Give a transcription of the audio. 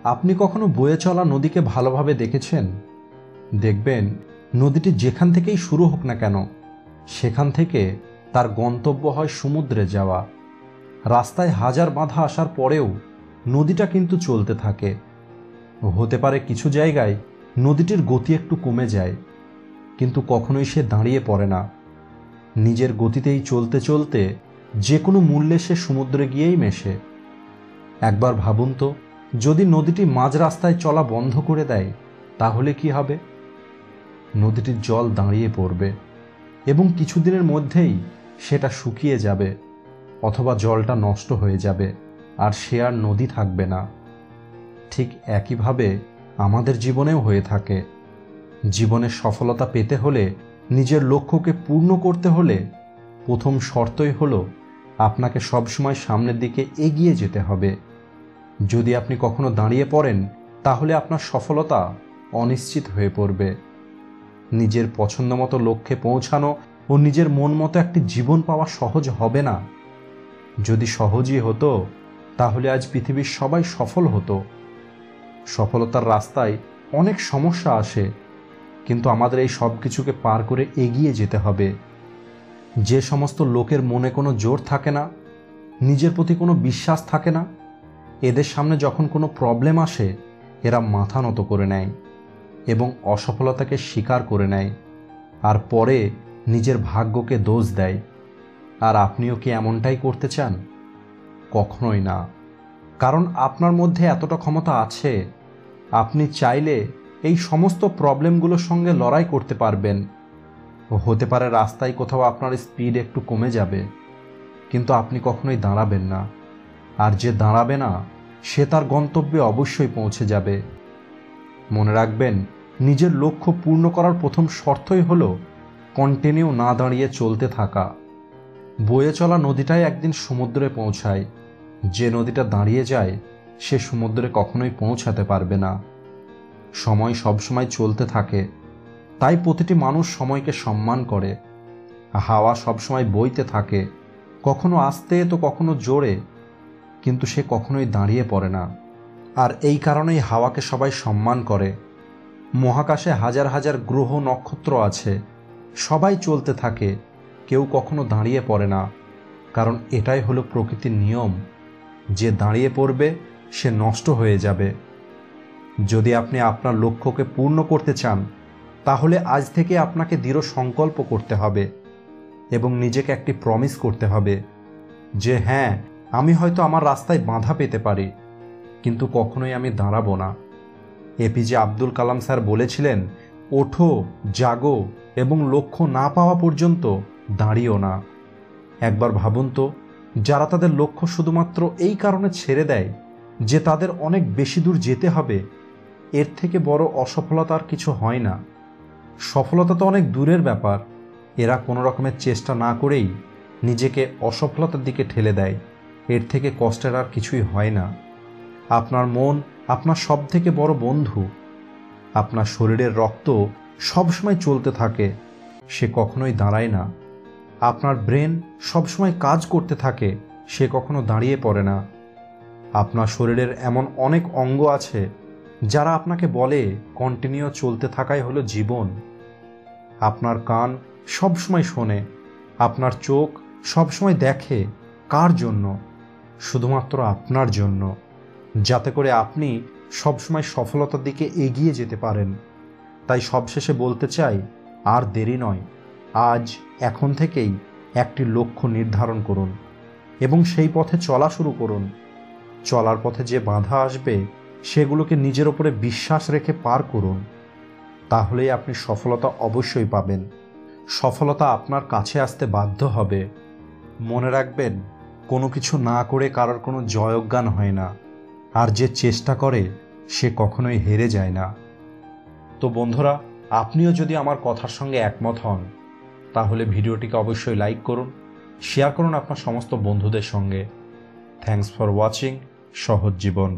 আপনি কখনো বয়ে চলা নদীকে ভালোভাবে দেখেছেন? দেখবেন নদীটি যেখান থেকেই শুরু হোক না কেন, সেখান থেকে তার গন্তব্য হয় সমুদ্রে যাওয়া। রাস্তায় হাজার বাধা আসার পরেও নদীটা কিন্তু চলতে থাকে। হতে পারে কিছু জায়গায় নদীটির গতি একটু কমে যায়, কিন্তু কখনোই সে দাঁড়িয়ে পড়ে না। নিজের গতিতেই চলতে চলতে যে কোনো মূল্যে সে সমুদ্রে গিয়েই মেশে। একবার ভাবুন তো, যদি নদীটি মাঝ রাস্তায় চলা বন্ধ করে দেয়, তাহলে কি হবে? নদীটির জল দাঁড়িয়ে পড়বে এবং কিছুদিনের মধ্যেই সেটা শুকিয়ে যাবে, অথবা জলটা নষ্ট হয়ে যাবে, আর সে আর নদী থাকবে না। ঠিক একইভাবে আমাদের জীবনেও হয়ে থাকে। জীবনে সফলতা পেতে হলে, নিজের লক্ষ্যকে পূর্ণ করতে হলে, প্রথম শর্তই হলো আপনাকে সবসময় সামনের দিকে এগিয়ে যেতে হবে। যদি আপনি কখনো দাঁড়িয়ে পড়েন, তাহলে আপনার সফলতা অনিশ্চিত হয়ে পড়বে। নিজের পছন্দমতো লক্ষ্যে পৌঁছানো ও নিজের মন মতো একটি জীবন পাওয়া সহজ হবে না। যদি সহজই হতো, তাহলে আজ পৃথিবীর সবাই সফল হতো। সফলতার রাস্তায় অনেক সমস্যা আসে, কিন্তু আমাদের এই সব কিছুকে পার করে এগিয়ে যেতে হবে। যে সমস্ত লোকের মনে কোনো জোর থাকে না, নিজের প্রতি কোনো বিশ্বাস থাকে না, এদের সামনে যখন কোনো প্রবলেম আসে, এরা মাথা নত করে নেয় এবং অসফলতাকে স্বীকার করে নেয়, আর পরে নিজের ভাগ্যকে দোষ দেয়। আর আপনিও কি এমনটাই করতে চান? কখনোই না। কারণ আপনার মধ্যে এতটা ক্ষমতা আছে, আপনি চাইলে এই সমস্ত প্রবলেমগুলোর সঙ্গে লড়াই করতে পারবেন। হতে পারে রাস্তায় কোথাও আপনার স্পিড একটু কমে যাবে, কিন্তু আপনি কখনোই দাঁড়াবেন না। আর যে দাঁড়াবে না, সে তার গন্তব্যে অবশ্যই পৌঁছে যাবে। মনে রাখবেন, নিজের লক্ষ্য পূর্ণ করার প্রথম শর্তই হলো কন্টিনিউ না দাঁড়িয়ে চলতে থাকা। বয়ে চলা নদীটাই একদিন সমুদ্রে পৌঁছায়। যে নদীটা দাঁড়িয়ে যায়, সে সমুদ্রে কখনোই পৌঁছাতে পারবে না। সময় সবসময় চলতে থাকে, তাই প্রতিটি মানুষ সময়কে সম্মান করে। হাওয়া সবসময় বইতে থাকে, কখনো আস্তে তো কখনো জোরে, কিন্তু সে কখনোই দাঁড়িয়ে পড়ে না। আর এই কারণেই হাওয়াকে সবাই সম্মান করে। মহাকাশে হাজার হাজার গ্রহ নক্ষত্র আছে, সবাই চলতে থাকে, কেউ কখনো দাঁড়িয়ে পড়ে না। কারণ এটাই হলো প্রকৃতির নিয়ম, যে দাঁড়িয়ে পড়বে সে নষ্ট হয়ে যাবে। যদি আপনি আপনার লক্ষ্যকে পূর্ণ করতে চান, তাহলে আজ থেকে আপনাকে দৃঢ় সংকল্প করতে হবে এবং নিজেকে একটি প্রমিস করতে হবে যে হ্যাঁ, আমি হয়তো আমার রাস্তায় বাধা পেতে পারি, কিন্তু কখনোই আমি দাঁড়াবো না। এপিজে আব্দুল কালাম স্যার বলেছিলেন, ওঠো, জাগো এবং লক্ষ্য না পাওয়া পর্যন্ত দাঁড়িও না। একবার ভাবুন তো, যারা তাদের লক্ষ্য শুধুমাত্র এই কারণে ছেড়ে দেয় যে তাদের অনেক বেশি দূর যেতে হবে, এর থেকে বড় অসফলতার কিছু হয় না। সফলতা তো অনেক দূরের ব্যাপার। এরা কোনো রকমের চেষ্টা না করেই নিজেকে অসফলতার দিকে ঠেলে দেয়। এর থেকে কষ্টের আর কিছুই হয় না। আপনার মন আপনার সব থেকে বড় বন্ধু। আপনার শরীরের রক্ত সবসময় চলতে থাকে, সে কখনোই দাঁড়ায় না। আপনার ব্রেন সবসময় কাজ করতে থাকে, সে কখনো দাঁড়িয়ে পড়ে না। আপনার শরীরের এমন অনেক অঙ্গ আছে যারা আপনাকে বলে কন্টিনিউ চলতে থাকাই হলো জীবন। আপনার কান সবসময় শোনে, আপনার চোখ সবসময় দেখে। কার জন্য? শুধুমাত্র আপনার জন্য, যাতে করে আপনি সবসময় সফলতার দিকে এগিয়ে যেতে পারেন। তাই সবশেষে বলতে চাই, আর দেরি নয়, আজ এখন থেকেই একটি লক্ষ্য নির্ধারণ করুন এবং সেই পথে চলা শুরু করুন। চলার পথে যে বাধা আসবে, সেগুলোকে নিজের ওপরে বিশ্বাস রেখে পার করুন। তাহলেই আপনি সফলতা অবশ্যই পাবেন। সফলতা আপনার কাছে আসতে বাধ্য হবে। মনে রাখবেন, কোনো কিছু না করে কারোর কোনো জয়জ্ঞান হয় না, আর যে চেষ্টা করে সে কখনোই হেরে যায় না। তো বন্ধুরা, আপনিও যদি আমার কথার সঙ্গে একমত হন, তাহলে ভিডিওটিকে অবশ্যই লাইক করুন, শেয়ার করুন আপনার সমস্ত বন্ধুদের সঙ্গে। থ্যাঙ্কস ফর ওয়াচিং সহজ জীবন।